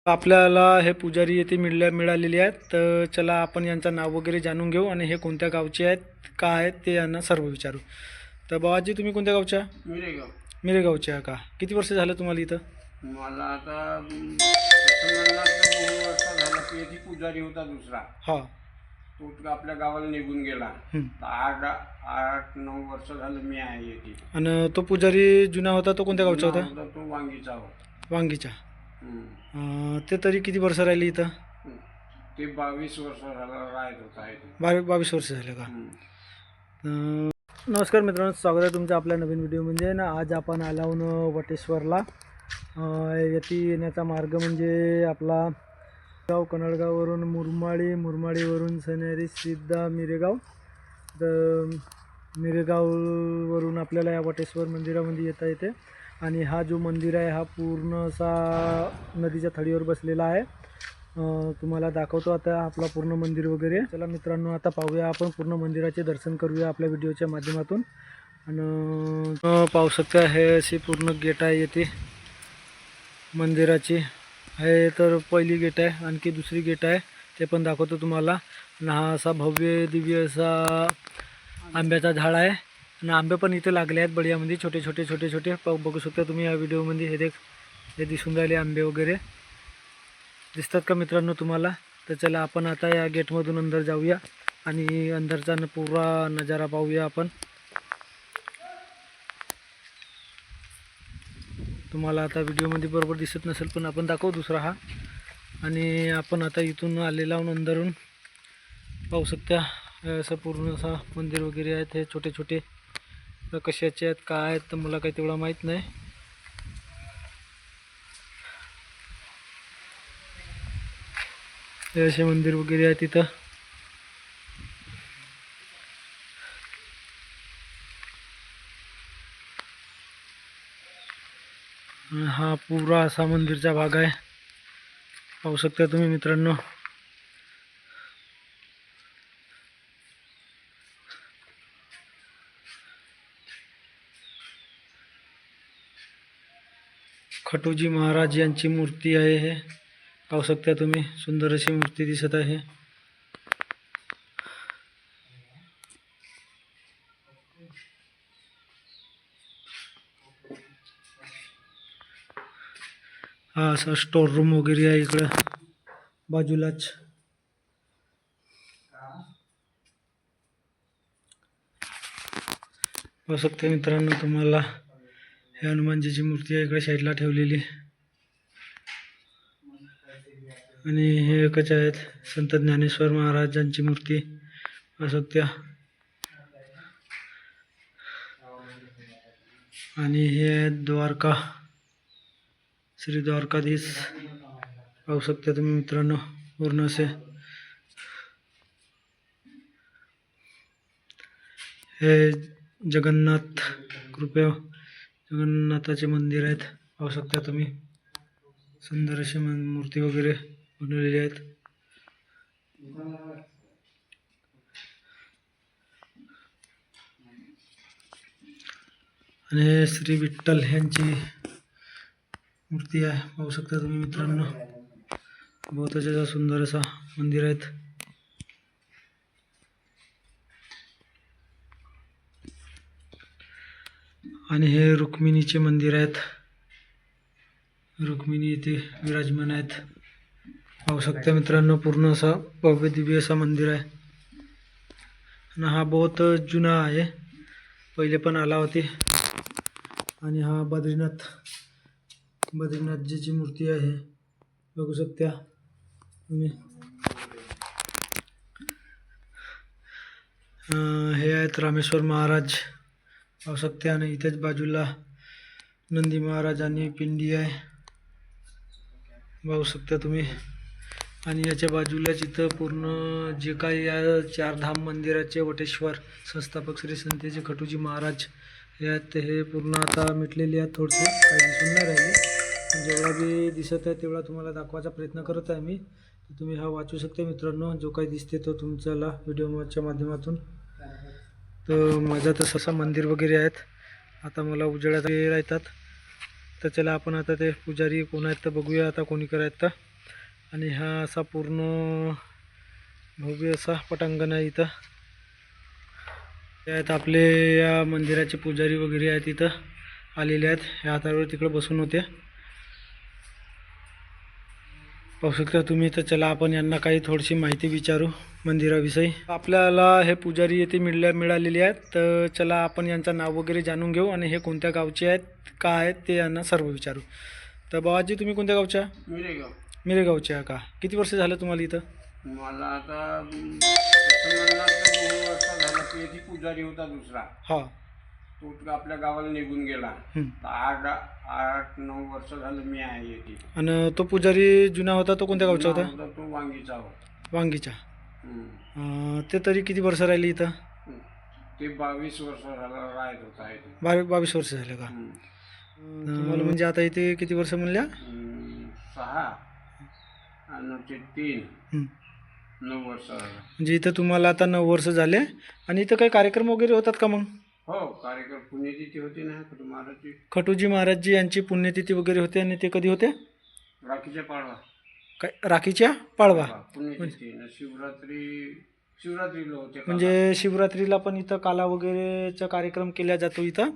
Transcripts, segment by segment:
आपल्याला हे पुजारी येथे मिळालेले आहेत, तर चला आपण यांचं नाव वगैरे जाणून घेऊ आणि हे कोणत्या गावचे आहेत, काय आहेत ते यांना सर्व विचारू. तर बाबाजी, तुम्ही कोणत्या गावच्या? मिरेगाव. मिरेगावचे आहे का? किती वर्ष झालं तुम्हाला इथं? मला आता तसं म्हणलं तर 2 वर्ष झालं. पेटी पुजारी होता दुसरा, हां. तो आपल्या गावाला निघून गेला. तर 8-9 वर्ष झालं मी आहे येथे. आणि तो पुजारी जुना होता तो कोणत्या गावचा होता? तो वांगीचा होता. वांगीचा. ते तरी किती वर्ष राहिले इथं? ते 22 वर्ष झालं राहत होता इथे. 22 वर्ष झाले का? नमस्कार मित्रांनो, स्वागत आहे तुमचं आपल्या नवीन व्हिडिओ. म्हणजे ना, आज आपण आलो वटेश्वरला. येथे येण्याचा मार्ग म्हणजे आपला गाव कन्नडगाववरून मुरमाडीवरून सनेरी सिद्धा मिरेगाव. तर मिरेगाववरून आपल्याला या वटेश्वर मंदिरामध्ये येता येते. आणि हा जो मंदिर आहे हा पूर्ण असा नदीच्या थडीवर बसलेला आहे. तुम्हाला दाखवतो आता आपला पूर्ण मंदिर वगैरे. चला मित्रांनो, आता पाहूया आपण पूर्ण मंदिराचे दर्शन करूया आपल्या व्हिडिओच्या माध्यमातून. आणि पाहू शकता हे अशी पूर्ण गेट आहे येथे मंदिराची. हे तर पहिली गेट आहे, आणखी दुसरी गेट आहे ते पण दाखवतो तुम्हाला. आणि हा असा भव्य दिव्य असा आंब्याचा झाड आहे. आणि आंबे पण इथे लागले आहेत बढियामध्ये, छोटे छोटे बघू शकता तुम्ही या व्हिडिओमध्ये. हे दिसून राहिले आंबे वगैरे दिसतात का मित्रांनो तुम्हाला? तर चला आपण आता या गेटमधून अंदर जाऊया आणि अंदरचा पुरा नजारा पाहूया आपण. तुम्हाला आता व्हिडिओमध्ये बरोबर दिसत नसेल पण आपण दाखवू दुसरा हा. आणि आपण आता इथून आलेला अंदरून पाहू शकता असं पूर्ण असं मंदिर वगैरे आहेत. हे छोटे कशाचे आहेत काय आहेत तर मला काही तेवढा माहीत नाही. हे असे मंदिर वगैरे आहे तिथं. हा पूरा असा मंदिरचा भाग आहे, पाहू शकता तुम्ही मित्रांनो. खटूजी महाराज यांची मूर्ती आहे. हे पाहू शकता तुम्ही, सुंदर अशी मूर्ती दिसत आहे. हा असा स्टोर रूम वगैरे आहे इकडं बाजूलाच. पाहू शकता मित्रांनो तुम्हाला, हे हनुमानजीची मूर्ती आहे इकडे साईडला ठेवलेली. आणि हे एकच आहेत संत ज्ञानेश्वर महाराजांची मूर्ती पाहू शकता. आणि हे द्वारका, श्री द्वारकाधीश पाहू शकता तुम्ही मित्रांनो पूर्ण असे. हे जगन्नाथाचे मंदिर आहेत, पाहू शकता तुम्ही. सुंदर अशी मूर्ती वगैरे बनवलेली आहेत. आणि हे श्री विठ्ठल यांची मूर्ती आहे, पाहू शकता तुम्ही मित्रांनो. बहुत अच्छा सुंदर असा मंदिर आहेत. आणि हे रुक्मिणीचे मंदिर आहेत, रुक्मिणी इथे विराजमान आहेत, पाहू शकता मित्रांनो. पूर्ण असा भव्य दिव्य असा मंदिर आहे. आणि हा बहुत जुना आहे, पहिले पण आला होते. आणि हा बद्रीनाथजीची मूर्ती आहे, बघू शकता तुम्ही. हे आहेत रामेश्वर महाराज, पाहू शकता. आणि इथेच बाजूला नंदी महाराजांनी पिंडी आहे, पाहू शकता तुम्ही. आणि याच्या बाजूलाच इथं पूर्ण जे काही या 4 धाम मंदिराचे वटेश्वर संस्थापक श्री संतेचे खटूजी महाराज हे आहेत. हे पूर्ण आता मिटलेले आहेत, थोडेसे काही दिसून नाही राहिले. जेवढा बी दिसत आहे तेवढा तुम्हाला दाखवायचा प्रयत्न करत आहे मी. तुम्ही हा वाचू शकता मित्रांनो, जो काही दिसते तो तुमच्याला व्हिडिओच्या माध्यमातून. तर माझा तर ससा मंदिर वगैरे आहेत. आता मला उजेडात राहतात. तर चला आपण आता ते पुजारी कोण आहेत तर बघूया आता कोणी करायत तर. आणि हा असा पूर्ण भव्य असा पटांगण आहे इथं. त्यात आपले या मंदिराचे पुजारी वगैरे आहेत इथं आलेले आहेत. ह्या हातावर तिकडे बसून होते. पाहू शकता तुम्ही. तर चला आपण यांना काही थोडीशी माहिती विचारू मंदिराविषयी. आपल्याला हे पुजारी येथे मिळालेले आहेत. तर चला आपण यांचं नाव वगैरे जाणून घेऊ आणि हे कोणत्या गावचे आहेत, काय आहेत ते यांना सर्व विचारू. तर बाबाजी तुम्ही कोणत्या गावच्या? मिरेगाव. मिरेगावचे आहे का? किती वर्ष झालं तुम्हाला इथं? मला आता तसं म्हणलं तर 2 वर्ष झालं की इथे पुजारी होता दुसरा, हां. तो आपल्या गावाला निघून गेला. तर 8-9 वर्ष झालं मी आहे इथे. आणि तो पुजारी जुना होता तो कोणत्या गावचा होता? तो वांगीचा होता. वांगीच्या. हम्म. ते तरी किती वर्ष राहिले इथं? ते 22 वर्ष झालं राहत होता इथे. 22 वर्ष झाले का? तुम्हाला म्हणजे आता इथे किती वर्ष म्हणल्या? 6 आणि ते 3 9 वर्ष झालं. म्हणजे इथं तुम्हाला आता 9 वर्ष झाले. आणि इथं काही कार्यक्रम वगैरे होतात का मग? हो, कार्यक्रम पुण्यतिथी होती ना महाराजची. खटूजी महाराजजी यांची पुण्यतिथी वगैरे होते. आणि ते कधी होते? राखीच्या पाडवा. काय राखीच्या पाडवा? पुण्यतिथी ना शिवरात्रीला होते. म्हणजे शिवरात्रीला पण इथं काला वगैरेचा कार्यक्रम केला जातो इथं.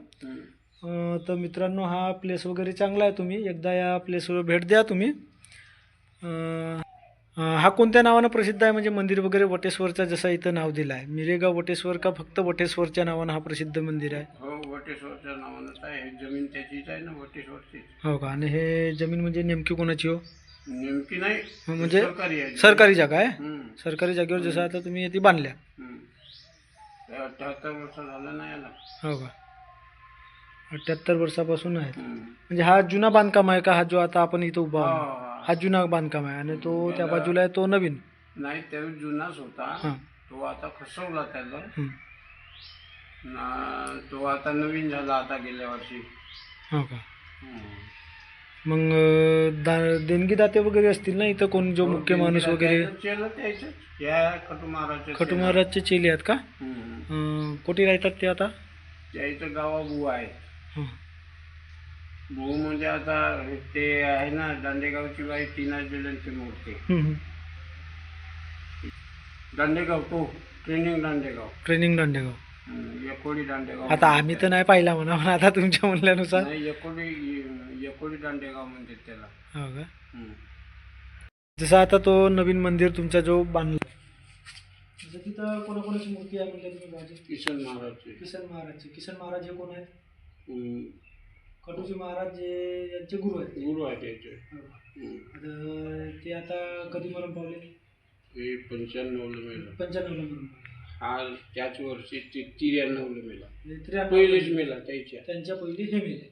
तर मित्रांनो हा प्लेस वगैरे चांगला आहे. तुम्ही एकदा या प्लेसवर भेट द्या तुम्ही. हा कोणत्या नावानं प्रसिद्ध आहे म्हणजे मंदिर वगैरे? वटेश्वरचा जसं इथं नाव दिलं आहे. मिरेगाव वटेश्वर का फक्त वटेश्वरच्या नावानं हा प्रसिद्ध मंदिर आहे? हो, वटेश्वरच्या नावानंच आहे. जमीन त्याचीच आहे ना, वटेश्वरची. हो का? आणि हे जमीन म्हणजे नेमकी कोणाची हो? नेमकी नाही, म्हणजे सरकारी आहे. सरकारी जागा आहे. सरकारी जागेवर जसं आता तुम्ही ती बांधल्या. 78 वर्ष झालं नाही याला. हो का? 78 वर्षापासून आहे. म्हणजे हा जुना बांधकाम आहे का? हा जो आता आपण इथं उभा आहोत हा जुना बांधकाम आहे. आणि तो त्या बाजूला आहे तो नवीन? नाही, तो जुनाच होता. हां. तो आता खसवला त्याला ना, तो आता नवीन झाला आता गेल्या वर्षी. हो का? मग देणगीदाते वगैरे असतील ना इथं? कोण जो मुख्य माणूस वगैरे? खटू महाराजचे चेले आहेत का? कुठे राहतात ते आता? त्या इथं गावा बुवा आहे. हं. भाऊ म्हणजे आता ते आहे ना दांडेगावची बाई टीना जुलनची मूर्ती. दांडेगाव तो ट्रेनिंग दांडेगाव. एकोडी दांडेगाव. आता आम्ही तर नाही पाहिला म्हणा, पण आता तुमच्या म्हणल्यानुसार. नाही, एकोडी दांडेगाव म्हणते त्याला. हो का? जसं आता तो नवीन मंदिर तुमचा जो बांधला तिथं कोणाकोणाची मूर्ती आहे म्हणजे तुम्ही? किसन महाराजची. किसन महाराज हे कोण आहेत? खटूजी महाराज यांचे गुरु आहेत त्याचे. ते आता कधी मरण पावले? 95ला मेला. 95ला मरण. हा त्याच वर्षी 93ला मेला. पहिलेच मेला त्यांच्या पहिली हे मेले.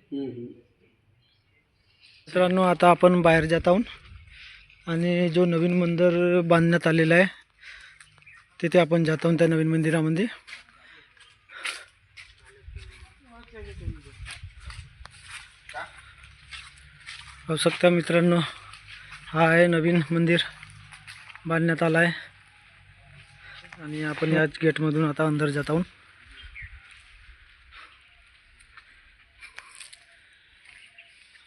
मित्रांनो आता आपण बाहेर जात आहोत आणि जो नवीन मंदिर बांधण्यात आलेला आहे तिथे आपण जात आहोत. त्या नवीन मंदिरामध्ये पाहू शकता मित्रांनो. हा आहे नवीन मंदिर बांधण्यात आला आहे. आणि आपण याच गेटमधून आता अंदर जात आहोत.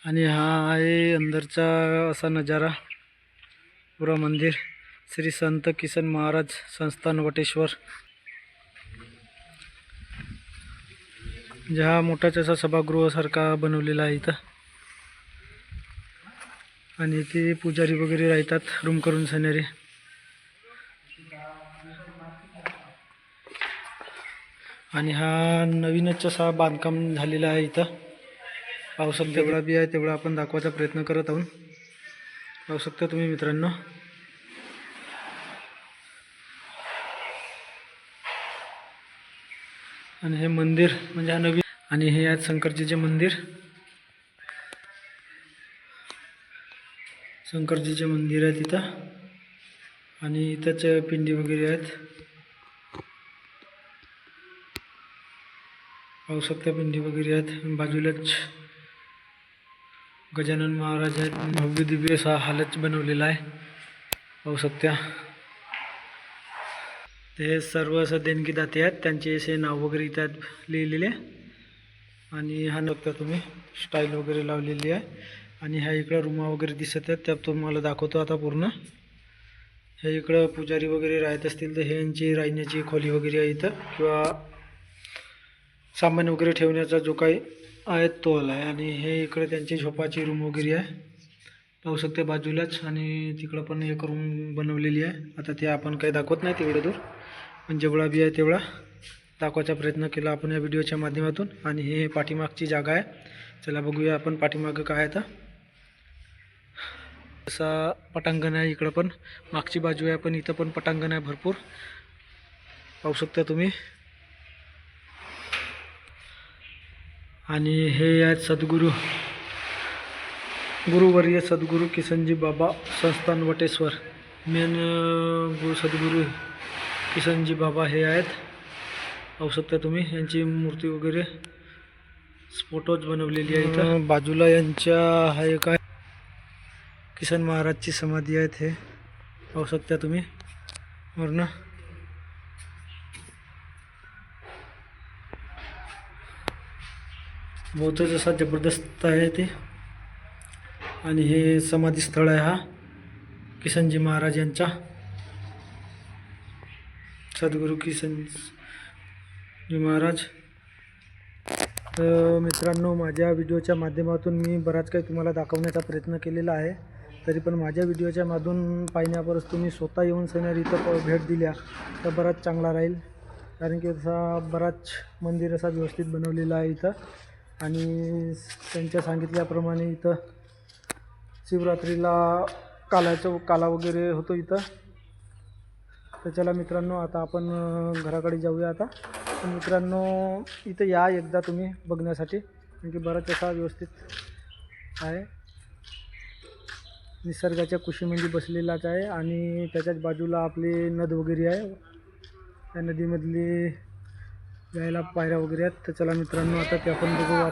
आणि हा आहे अंदरचा असा नजारा. पुरा मंदिर श्री संत किसन महाराज संस्थान वटेश्वर. म्हणजे हा मोठाच असा सभागृहासारखा बनवलेला आहे इथं. आणि इथे पुजारी वगैरे राहतात रूम करून सनेरी. आणि हा नवीनच असा बांधकाम झालेला आहे इथं. पाहू शकता तेवढा बी आहे तेवढा आपण दाखवायचा प्रयत्न करत आहोत. पाहू शकता तुम्ही मित्रांनो. आणि हे मंदिर म्हणजे हा नवीन. आणि हे आहेत शंकरजीचे मंदिर. शंकरजीचे मंदिर आहे तिथं. आणि इथंच पिंडी वगैरे आहेत. पाहू शकता पिंडी वगैरे आहेत. बाजूलाच गजानन महाराज आहेत. भव्य दिव्य असा हालच बनवलेला आहे. पाहू शकता. ते सर्व असं देणगीदाते आहेत त्यांचे असे नाव वगैरे इथं लिहिलेले. आणि हा बघता तुम्ही स्टाईल वगैरे लावलेली आहे. आणि ह्या इकडं रूमा वगैरे दिसत आहेत, त्या तुम्हाला दाखवतो आता पूर्ण. ह्या इकडं पुजारी वगैरे राहत असतील तर हे यांची राहण्याची खोली वगैरे आहे इथं, किंवा सामान वगैरे ठेवण्याचा जो काही आहे तो आला आहे. आणि हे इकडं त्यांची झोपाची रूम वगैरे आहे, पाहू शकते बाजूलाच. आणि तिकडं पण एक रूम बनवलेली आहे. आता ते आपण काही दाखवत नाही तेवढं दूर, पण जेवढा बी आहे तेवढा दाखवायचा प्रयत्न केला आपण या व्हिडिओच्या माध्यमातून. आणि हे पाठीमागची जागा आहे. चला बघूया आपण पाठीमागं काय आहे. आता असा पटांगण आहे इकडं, पण मागची बाजू आहे पण इथं पण पटांगण आहे भरपूर, पाहू शकता तुम्ही. आणि हे आहेत सद्गुरू, गुरुवर्य सद्गुरू किसनजी बाबा संस्थान वटेश्वर. मेन गुरु सद्गुरू किसनजी बाबा हे आहेत, पाहू शकता तुम्ही. यांची मूर्ती वगैरे फोटोज बनवलेली आहे इथं. बाजूला यांच्या हा एक आहे किसन महाराजची समाधी आहेत, हे पाहू शकता तुम्ही वरनं. बहुतच असा जबरदस्त आहे ते. आणि हे समाधी स्थळ आहे हा किसनजी महाराज यांचा, सद्गुरू किसनजी महाराज. तर मित्रांनो, माझ्या व्हिडिओच्या माध्यमातून मी बराच काही तुम्हाला दाखवण्याचा प्रयत्न केलेला आहे. तरी पण माझ्या व्हिडिओच्या माधून पाहण्यावरच तुम्ही स्वतः येऊन सणवार इथं भेट दिल्या तर बराच चांगला राहील. कारण की असा बराच मंदिर असा व्यवस्थित बनवलेला आहे इथं. आणि त्यांच्या सांगितल्याप्रमाणे इथं शिवरात्रीला काला वगैरे होतो इथं. तर चला मित्रांनो, आता आपण घराकडे जाऊया आता. पण मित्रांनो, इथं या एकदा तुम्ही बघण्यासाठी, कारण की बराच असा व्यवस्थित आहे. निसर्गाच्या कुशीमध्ये बसलेलाच आहे. आणि त्याच्याच बाजूला आपली नद वगैरे आहे, त्या नदीमधली जायला पायऱ्या वगैरे आहेत. तर चला मित्रांनो, आता ते आपण बघूया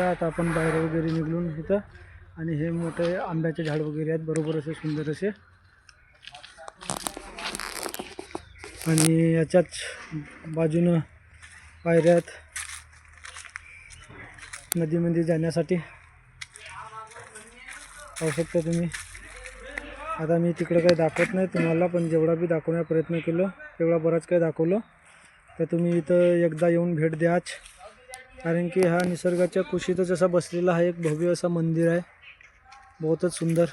आता आपण बाहेर वगैरे निघून इथं. आणि हे मोठे आंब्याचे झाड वगैरे आहेत, बरोबर असे सुंदर असे. आणि याच्याच बाजूनं पायऱ्या आहेत नदीमध्ये जाण्यासाठी, पाहू शकता तुम्ही. आता मी तिकडं काही दाखवत नाही तुम्हाला, पण जेवढा बी दाखवण्याचा प्रयत्न केलो तेवढा बराच काही दाखवलं. तर तुम्ही इथं एकदा येऊन भेट द्याच, कारण की हा निसर्गाच्या कुशीतच असा बसलेला हा एक भव्य असा मंदिर आहे, बहुतच सुंदर.